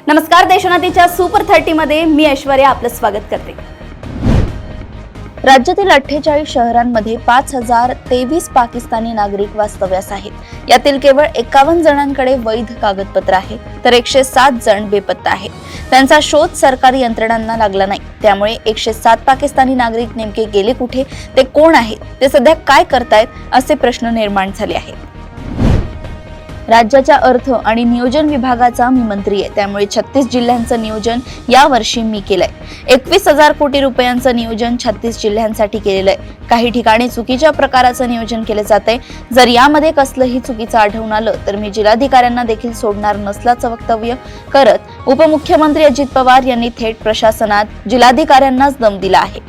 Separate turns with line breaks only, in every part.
नमस्कार, देशोन्नतीच्या सुपर 30 मध्ये मी ऐश्वर्या आपलं स्वागत करते। राज्यातील 48 शहरांमध्ये 5023 पाकिस्तानी नागरिक वास्तव्यास आहेत। यातील केवळ 51 जणांकडे वैध कागदपत्र आहे, तर 107 जण बेपत्ता आहेत। त्यांचा शोध सरकारी यंत्रणांना लागला नाही। त्यामुळे 107 पाकिस्तानी नागरिक नेमके गेले कुठे, ते कोण आहेत, ते सध्या काय करतायत, असे प्रश्न निर्माण झाले आहेत। राज्याच्या अर्थ आणि नियोजन विभागाचा मी मंत्री आहे, त्यामुळे 36 जिल्ह्यांचं नियोजन यावर्षी मी केलंय। 21,000 कोटी रुपयांचं नियोजन 36 जिल्ह्यांसाठी केलेलं आहे। काही ठिकाणी चुकीच्या प्रकाराचं नियोजन केले जाते। जर यामध्ये कसलंही चुकीचं आढळून आलं तर मी जिल्हाधिकाऱ्यांना देखील सोडणार नसल्याचं वक्तव्य करत उपमुख्यमंत्री अजित पवार यांनी थेट प्रशासनात जिल्हाधिकाऱ्यांनाच दम दिला आहे।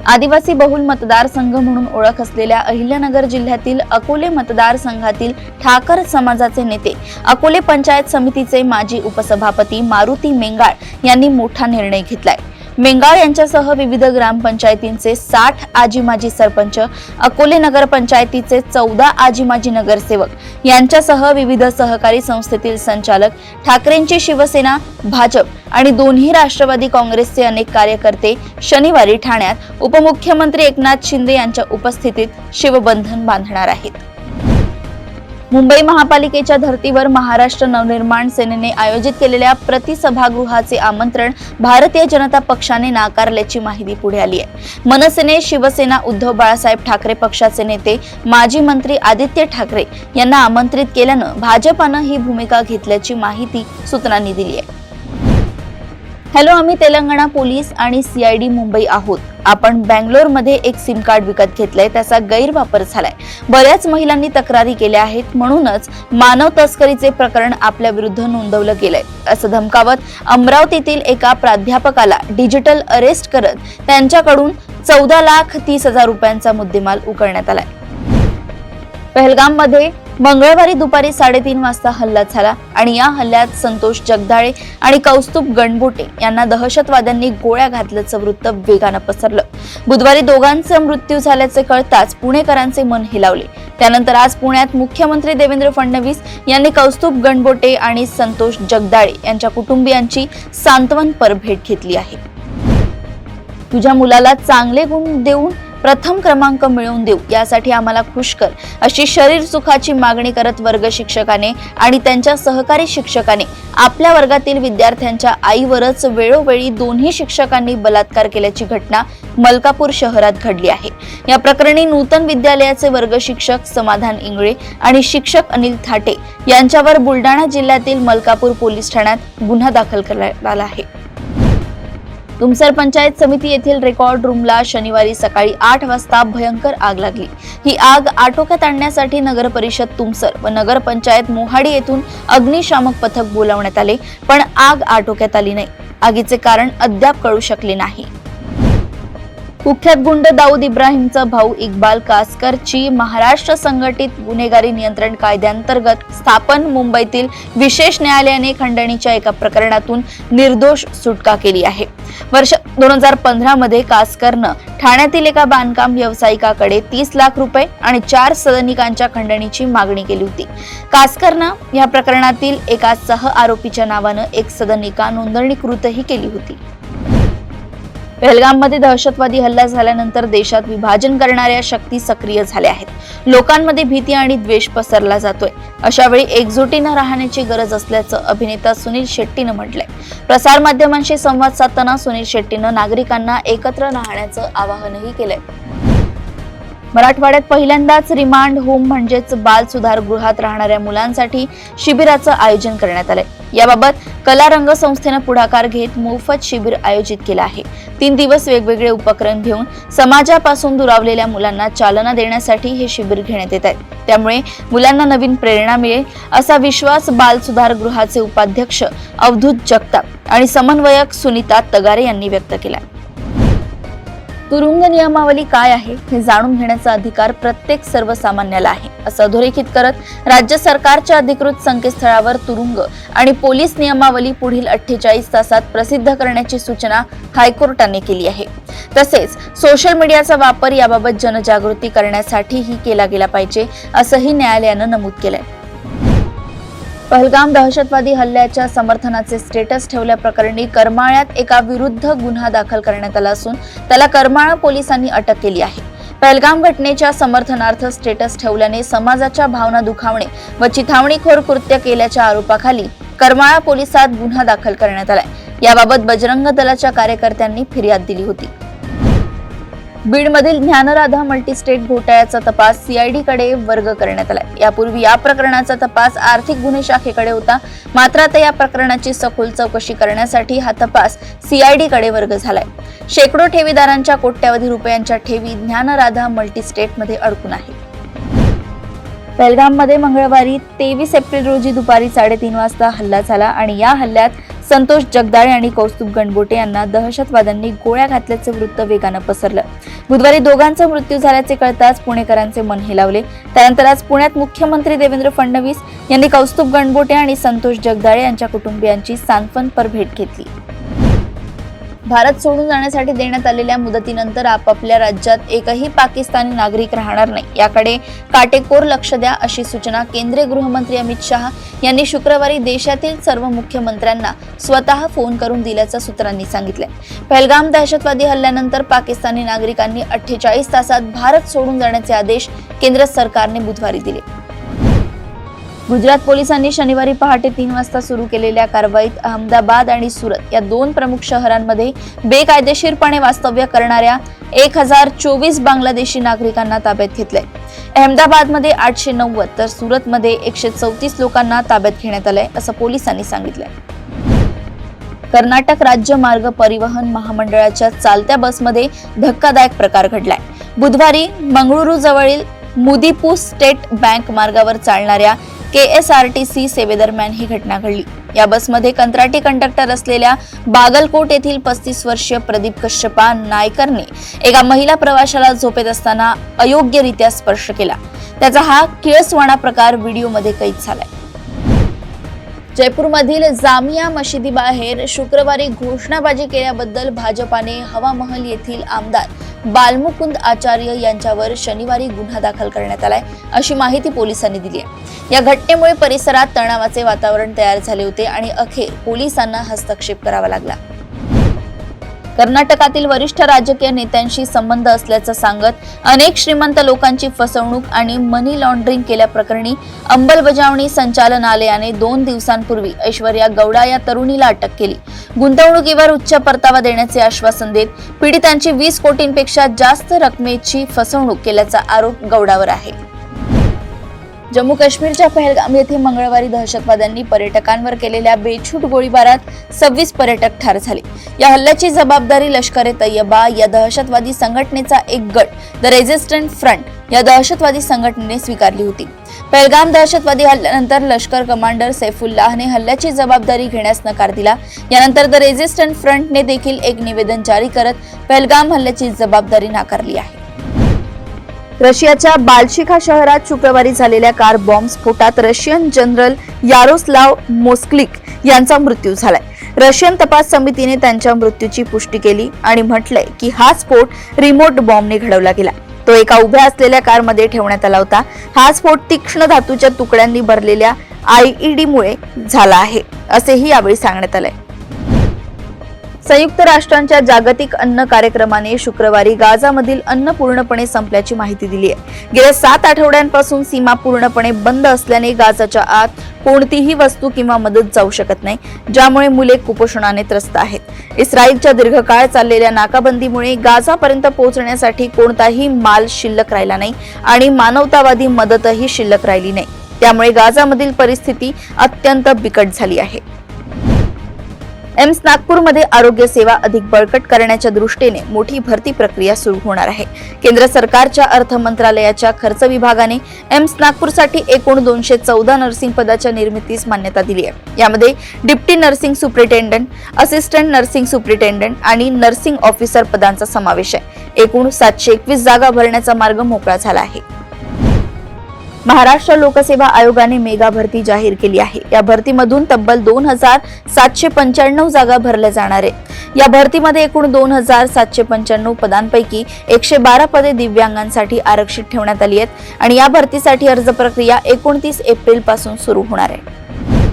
आदिवासी बहुल मतदारसंघ म्हणून ओळख असलेल्या अहिल्यानगर जिल्ह्यातील अकोले मतदारसंघातील ठाकर समाजाचे नेते, अकोले पंचायत समितीचे माजी उपसभापती मारुती मेंगाळ यांनी मोठा निर्णय घेतलाय। मेंगाळ यांच्यासह विविध ग्रामपंचायतींचे 60 आजी माजी सरपंच, अकोले नगर पंचायतीचे 14 आजी माजी नगरसेवक यांच्यासह विविध सहकारी संस्थेतील संचालक, ठाकरेंची शिवसेना, भाजप आणि दोन्ही राष्ट्रवादी काँग्रेसचे अनेक कार्यकर्ते शनिवारी ठाण्यात उपमुख्यमंत्री एकनाथ शिंदे यांच्या उपस्थितीत शिवबंधन बांधणार आहेत। मुंबई महापालिकेच्या धर्तीवर महाराष्ट्र नवनिर्माण सेनेने आयोजित केलेल्या प्रतिसभागृहाचे आमंत्रण भारतीय जनता पक्षाने नाकारल्याची माहिती पुढे आली आहे। मनसेने शिवसेना, उद्धव बाळासाहेब ठाकरे पक्षाचे नेते, माजी मंत्री आदित्य ठाकरे यांना आमंत्रित केल्यानं भाजपानं ही भूमिका घेतल्याची माहिती सूत्रांनी दिली आहे। हॅलो, आम्ही तेलंगणा पोलीस आणि सीआयडी मुंबई आहोत। आपण बँगलोरमध्ये एक सिम कार्ड विकत घेतलंय, त्याचा गैरवापर झालाय। बऱ्याच महिलांनी तक्रारी केल्या आहेत, म्हणूनच मानव तस्करीचे प्रकरण आपल्या विरुद्ध नोंदवलं गेलंय, असं धमकावत अमरावतीतील एका प्राध्यापकाला डिजिटल अरेस्ट करत त्यांच्याकडून 14,30,000 रुपयांचा मुद्देमाल उकळण्यात आलाय। पहलगाममध्ये मंगळवारी दुपारी 3:30 वाजता हल्ला झाला आणि या हल्ल्यात संतोष जगदाळे आणि कौस्तुभ गणबोटे यांना दहशतवाद्यांनी गोळ्या घातल्याचं वृत्त वेगानं पसरलं। बुधवारी दोघांचा मृत्यू झाल्याचे कळताच पुणेकरांचे मन हेलावले। त्यानंतर आज पुण्यात मुख्यमंत्री देवेंद्र फडणवीस यांनी कौस्तुभ गणबोटे आणि संतोष जगदाळे यांच्या कुटुंबियांची सांत्वनपर भेट घेतली आहे। तुझ्या मुलाला चांगले गुण देऊन प्रथम क्रमांक मिळवून देऊ, यासाठी आम्हाला खुश कर, अशी शरीर सुखाची मागणी करत वर्ग शिक्षकाने आणि त्यांच्या सहकारी शिक्षकाने आपल्या वर्गातील विद्यार्थ्यांच्या आईवरच वेळोवेळी दोन्ही शिक्षकांनी बलात्कार केल्याची घटना मलकापूर शहरात घडली आहे। या प्रकरणी नूतन विद्यालयाचे वर्ग शिक्षक समाधान इंगळे आणि शिक्षक अनिल थाटे यांच्यावर बुलडाणा जिल्ह्यातील मलकापूर पोलीस ठाण्यात गुन्हा दाखल करण्यात आला आहे। तुमसर पंचायत समिती येथील रेकॉर्ड रूमला शनिवारी सकाळी 8 वाजता भयंकर आग लागली। ही आग आटोक्यात आणण्यासाठी नगर परिषद तुमसर व नगर पंचायत मोहाडी येथून अग्निशामक पथक बोलावण्यात आले, पण आग आटोक्यात आली नाही। आगीचे कारण अद्याप कळू शकले नाही। कुख्यात गुंड दाऊद इब्राहिमचा भाऊ इक्बाल कासकरची महाराष्ट्र संघटित गुन्हेगारी नियंत्रण कायद्याअंतर्गत स्थापन मुंबईतील विशेष न्यायालयाने खंडणीच्या एका प्रकरणातून निर्दोष सुटका केली आहे। वर्ष 2015 मध्ये कासकरनं ठाण्यातील एका बांधकाम व्यावसायिकाकडे 30 लाख रुपये आणि 4 सदनिकांच्या खंडणीची मागणी केली होती। कासकरनं या प्रकरणातील एका सह आरोपीच्या नावानं एक सदनिका नोंदणीकृतही केली होती। पहलगाममध्ये दहशतवादी हल्ला झाल्यानंतर देशात विभाजन करणाऱ्या शक्ती सक्रिय झाल्या आहेत। लोकांमध्ये भीती आणि द्वेष पसरला जातोय। अशा वेळी एकजुटीनं राहण्याची गरज असल्याचं अभिनेता सुनील शेट्टीनं म्हटलंय। प्रसार माध्यमांशी संवाद साधताना सुनील शेट्टीनं नागरिकांना एकत्र राहण्याचं आवाहनही केलंय। मराठवाड्यात पहिल्यांदाच रिमांड होम म्हणजेच बाल सुधार गृहात राहणाऱ्या मुलांसाठी शिबिराचं आयोजन करण्यात आलंय। याबाबत कला रंग संस्थेनं पुढाकार घेत मोफत शिबिर आयोजित केलं आहे। 3 दिवस वेगवेगळे उपक्रम घेऊन समाजापासून दुरावलेल्या मुलांना चालना देण्यासाठी हे शिबिर घेण्यात येत आहे। त्यामुळे मुलांना नवीन प्रेरणा मिळेल, असा विश्वास बाल सुधार गृहाचे उपाध्यक्ष अवधूत जगताप आणि समन्वयक सुनीता तगारे यांनी व्यक्त केला। तुरुंग नियमावली काय आहे हे जाणून घेण्याचा अधिकार प्रत्येक सर्वसामान्याला आहे, असं अधोरेखित करत राज्य सरकारच्या अधिकृत संकेतस्थळावर तुरुंग आणि पोलीस नियमावली पुढील 48 तासात प्रसिद्ध करण्याची सूचना हायकोर्टाने केली आहे। तसेच सोशल मीडियाचा वापर याबाबत जनजागृती करण्यासाठीही केला गेला पाहिजे, असंही न्यायालयानं नमूद केलंय। पहलगाम दहशतवादी हल्ल्याच्या समर्थनाचे स्टेटस ठेवल्याप्रकरणी करमाळ्यात एका विरुद्ध गुन्हा दाखल करण्यात आला असून त्याला करमाळा पोलिसांनी अटक केली आहे. पहलगाम घटनेच्या समर्थनार्थ स्टेटस ठेवल्याने समाजाच्या भावना दुखावणे व चिथावणीखोर कृत्य केल्याच्या आरोपाखाली करमाळा पोलिसात गुन्हा दाखल करण्यात आलाय. याबाबत बजरंग दलाच्या कार्यकर्त्यांनी फिर्याद दिली होती. बीडमधील ज्ञानराधा मल्टीस्टेट घोटाळ्याचा तपास सीआयडी कडे वर्ग करण्यात आलाय. यापूर्वी या प्रकरणाचा तपास आर्थिक गुन्हे शाखेकडे होता. मात्र आता या प्रकरणाची सखोल चौकशी करण्यासाठी हा तपास सीआयडी कडे वर्ग झालाय. शेकडो ठेवीदारांच्या कोट्यावधी रुपयांच्या ठेवी ज्ञानराधा मल्टीस्टेटमध्ये अडकून आहे. पहलगाममध्ये मंगळवारी 23 एप्रिल रोजी दुपारी 3:30 वाजता हल्ला झाला आणि या हल्ल्यात संतोष जगदाळे आणि कौस्तुभ गणबोटे यांना दहशतवाद्यांनी गोळ्या घातल्याचे वृत्त वेगानं पसरलं. बुधवारी दोघांचा मृत्यू झाल्याचे कळताच पुणेकरांचे मन हेलावले. त्यानंतर आज पुण्यात मुख्यमंत्री देवेंद्र फडणवीस यांनी कौस्तुभ गणबोटे आणि संतोष जगदाळे यांच्या कुटुंबियांची सांत्वनपर भेट घेतली. भारत सोडून जाण्यासाठी देण्यात आलेल्या मुदतीनंतर आपापल्या राज्यात एकही पाकिस्तानी नागरिक राहणार नाही याकडे काटेकोर लक्ष द्या अशी सूचना केंद्रीय गृहमंत्री अमित शहा यांनी शुक्रवारी देशातील सर्व मुख्यमंत्र्यांना स्वतः फोन करून दिल्याचं सूत्रांनी सांगितलंय. पहलगाम दहशतवादी हल्ल्यानंतर पाकिस्तानी नागरिकांनी 48 तासात भारत सोडून जाण्याचे आदेश केंद्र सरकारने बुधवारी दिले. गुजरात पोलिसांनी शनिवारी पहाटे 3 वाजता सुरू केलेल्या कारवाईत अहमदाबाद आणि सुरत या दोन प्रमुख शहरांमध्ये बेकायदेशीरपणे वास्तव्य करणाऱ्या 1024 बांगलादेशी नागरिकांना ताब्यात घेतलंय. अहमदाबादमध्ये 890 तर सुरतमध्ये 134 लोकांना ताब्यात घेण्यात आलंय असं पोलिसांनी सांगितलंय. कर्नाटक राज्य मार्ग परिवहन महामंडळाच्या चालत्या बसमध्ये धक्कादायक प्रकार घडलाय. बुधवारी मंगळुरू जवळील मुदीपू स्टेट बँक मार्गावर चालणाऱ्या KSRTC सेवेदरम्यान ही घटना घडली. या बसमध्ये कंत्राटी कंडक्टर असलेल्या बागलकोट येथील 35 वर्षीय प्रदीप कश्यपा नायकरने एका महिला प्रवाशाला झोपेत असताना अयोग्यरित्या स्पर्श केला. त्याचा हा किळसवाणा प्रकार व्हिडिओमध्ये कैद झालाय. जयपूरमधील जामिया मशिदीबाहेर शुक्रवारी घोषणाबाजी केल्याबद्दल भाजपाने हवामहल येथील आमदार बालमुकुंद आचार्य यांच्यावर शनिवारी गुन्हा दाखल करण्यात आलाय अशी माहिती पोलिसांनी दिली आहे. या घटनेमुळे परिसरात तणावाचे वातावरण तयार झाले होते आणि अखेर पोलिसांना हस्तक्षेप करावा लागला. कर्नाटकातील वरिष्ठ राजकीय नेत्यांशी संबंध असल्याचं सांगत अनेक श्रीमंत लोकांची फसवणूक आणि मनी लॉन्ड्रिंग केल्याप्रकरणी अंमलबजावणी संचालनालयाने 2 दिवसांपूर्वी ऐश्वर्या गौडा या तरुणीला अटक केली. गुंतवणुकीवर उच्च परतावा देण्याचे आश्वासन देत पीडितांची 20 कोटींपेक्षा जास्त रकमेची फसवणूक केल्याचा आरोप गौडावर आहे. जम्मू काश्मीरच्या पहलगाम येथे मंगळवारी दहशतवाद्यांनी पर्यटकांवर केलेल्या बेछूट गोळीबारात 26 पर्यटक ठार झाले. या हल्ल्याची जबाबदारी लष्कर ए तैयबा या दहशतवादी संघटनेचा एक गट द रेझिस्टंट फ्रंट या दहशतवादी संघटनेने स्वीकारली होती. पहलगाम दहशतवादी हल्ल्यानंतर लष्कर कमांडर सैफुल्लाहने हल्ल्याची जबाबदारी घेण्यास नकार दिला. यानंतर द रेझिस्टंट फ्रंटने देखील एक निवेदन जारी करत पहलगाम हल्ल्याची जबाबदारी नाकारली आहे. रशियाच्या बाल्शिका शहरात शुक्रवारी झालेल्या कार बॉम्ब स्फोटात रशियन जनरल यारोस्लाव मोस्क्लिक यांचा मृत्यू झालाय. रशियन तपास समितीने त्यांच्या मृत्यूची पुष्टी केली आणि म्हटलंय की हा स्फोट रिमोट बॉम्बने घडवला गेला. तो एका उभ्या असलेल्या कारमध्ये ठेवण्यात आला होता. हा स्फोट तीक्ष्ण धातूच्या तुकड्यांनी भरलेल्या IED मुळे झाला आहे असेही यावेळी सांगण्यात आलंय. संयुक्त राष्ट्रांच्या जागतिक अन्न कार्यक्रमाने शुक्रवारी गाझामधील अन्न पूर्णपणे संपल्याची माहिती दिली आहे. गेल्या 7 आठवड्यांपासून सीमा पूर्णपणे बंद असल्याने गाझाच्या आत कोणतीही वस्तू किंवा मदत जाऊ शकत नाही, ज्यामुळे मुले कुपोषणाने त्रस्त आहेत. इस्रायलच्या दीर्घकाळ चाललेल्या नाकाबंदीमुळे गाझापर्यंत पोहोचण्यासाठी कोणताही माल शिल्लक राहिला नाही आणि मानवतावादी मदतही शिल्लक राहिली नाही. त्यामुळे गाझामधील परिस्थिती अत्यंत बिकट झाली आहे. एम्स नागपूरमध्ये आरोग्य सेवा अधिक बळकट करण्याच्या दृष्टीने मोठी भरती प्रक्रिया सुरू होणार आहे. केंद्र सरकारच्या अर्थ मंत्रालयाच्या खर्च विभागाने एम्स नागपूरसाठी एकूण 214 नर्सिंग पदाच्या निर्मितीस मान्यता दिली आहे. यामध्ये deputy nursing superintendent, assistant nursing superintendent आणि नर्सिंग ऑफिसर पदांचा समावेश आहे. एकूण 721 जागा भरण्याचा मार्ग मोकळा झाला आहे. महाराष्ट्र लोकसेवा आयोगाने मेगा भरती जाहीर केली आहे. या भरतीमधून तब्बल 2795 जागा भरल्या जाणार आहेत. या भरतीमध्ये एकूण 2795 पदांपैकी 112 पदे दिव्यांगांसाठी आरक्षित ठेवण्यात आली आहेत आणि या भरतीसाठी अर्ज प्रक्रिया 29 एप्रिल पासून सुरू होणार आहे.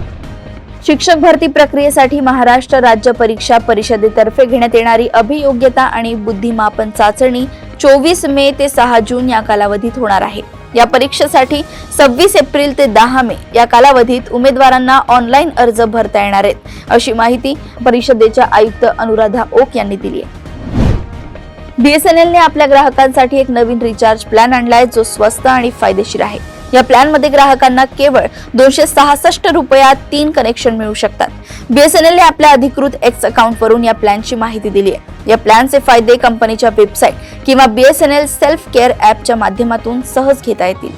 शिक्षक भरती प्रक्रियेसाठी महाराष्ट्र राज्य परीक्षा परिषदेतर्फे घेण्यात येणारी अभियोग्यता आणि बुद्धिमापन चाचणी 24 मे ते 6 जून या कालावधीत होणार आहे। या परीक्षेसाठी 26 एप्रिल ते 10 मे या कालावधीत उमेदवारांना ऑनलाईन अर्ज भरता येणार आहेत, अशी माहिती परिषदेच्या आयुक्त अनुराधा ओक यांनी दिली आहे। BSNLने आपल्या ग्राहकांसाठी एक नवीन रिचार्ज प्लॅन आणलाय, जो स्वस्त आणि फायदेशीर आहे। या प्लॅन मध्ये ग्राहकांना केवळ 266 रुपयात 3 कनेक्शन मिळू शकतात। BSNLने आपल्या अधिकृत एक्स अकाउंट वरून या प्लॅनची माहिती दिली आहे। या प्लॅनचे फायदे कंपनीच्या वेबसाईट किंवा BSNL सेल्फ केअर ॲपच्या माध्यमातून सहज घेता येतील।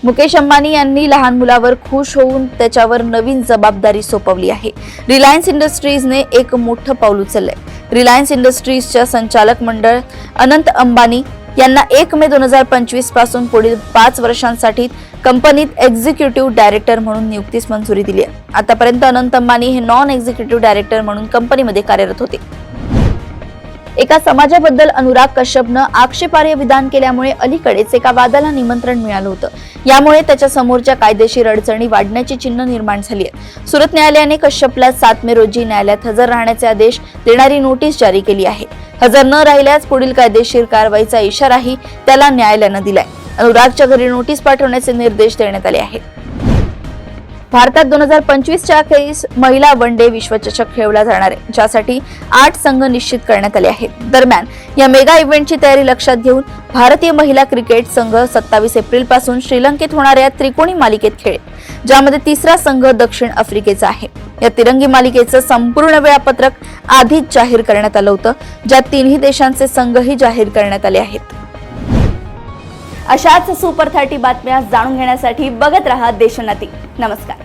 मुकेश अंबानी यांनी लहान मुलावर खुश होऊन त्याच्यावर नवीन जबाबदारी सोपवली आहे। रिलायन्स इंडस्ट्रीजने एक मोठं पाऊल उचललंय। रिलायन्स इंडस्ट्रीजच्या संचालक मंडळ अनंत अंबानी यांना 1 मे 2025 पासून पुढील 5 वर्षांसाठी कंपनीत एक्झिक्युटिव्ह डायरेक्टर म्हणून नियुक्तीस मंजुरी दिली आहे। आतापर्यंत अनंत अंबानी हे नॉन एक्झिक्युटिव्ह डायरेक्टर म्हणून कंपनीमध्ये कार्यरत होते। एका समाजाबद्दल अनुराग कश्यपनं आक्षेपार्ह विधान केल्यामुळे अलीकडेच एका वादाला निमंत्रण मिळालं होतं। यामुळे त्याच्या समोरच्या कायदेशीर अडचणी वाढण्याची चिन्ह निर्माण झाली आहे। सुरत न्यायालयाने कश्यपला 7 मे रोजी न्यायालयात हजर राहण्याचे आदेश देणारी नोटीस जारी केली आहे। हजर न राहिल्यास पुढील कायदेशीर कारवाईचा इशाराही त्याला न्यायालयानं दिलाय। अनुरागच्या घरी नोटीस पाठवण्याचे निर्देश देण्यात आले आहेत। भारतात 2025च्या अखेरीस महिला वन डे विश्वचषक खेळवला जाणार आहे, ज्यासाठी 8 संघ निश्चित करण्यात आले आहेत। दरम्यान या मेगा इव्हेंटची तयारी लक्षात घेऊन भारतीय महिला क्रिकेट संघ 27 एप्रिल पासून श्रीलंकेत होणाऱ्या त्रिकोणी मालिकेत खेळेल, ज्यामध्ये तिसरा संघ दक्षिण आफ्रिकेचा आहे। या तिरंगी मालिकेचं संपूर्ण वेळापत्रक आधीच जाहीर करण्यात आलं होतं, ज्यात 3ही देशांचे संघही जाहीर करण्यात आले आहेत। अशाच सुपर 30 बातम्या जाणून घेण्यासाठी बघत रहा देशोन्नती। नमस्कार।